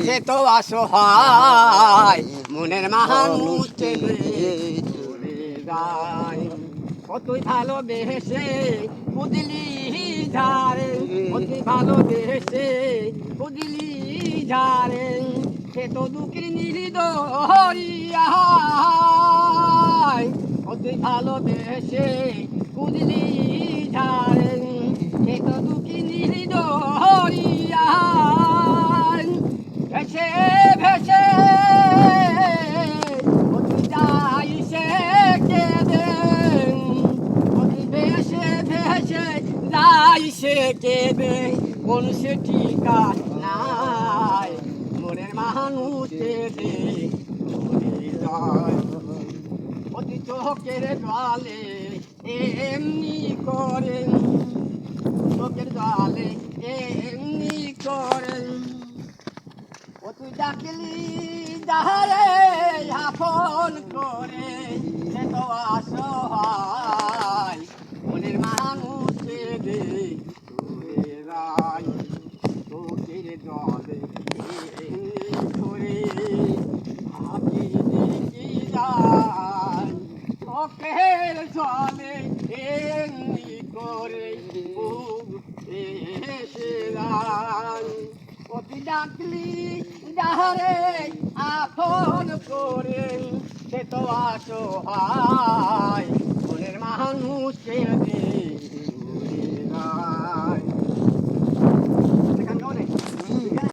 সে তো অসহায় মনের মানুষ কতই ভালোবেসে বুঝলি ঝাড়ে কতই ভালোবেসে বুঝলি ঝাড়ে সে তো দুঃখের নির্দরিয়া কতই ভালোবেসে বুঝলি ঝাড়ে সে তো দুঃখের নির্দরিয়া ভেসে ভেসে সে কেবে কোন সে ঠিকা নাই মনের মানুষের অতি চোখের জলে এমনি করে চোখের জলে এমনি করে ও তুই ডাকলি যাহারে আপন করে সে তো অসহায় মনের মানুষের চোখের জলে ধরে আমি দেখি যাই চোখের জলে এমনি করে এসে যাই অতি ডাকলি যাহারে আপন করে সে তো অসহায় মনের মানুষের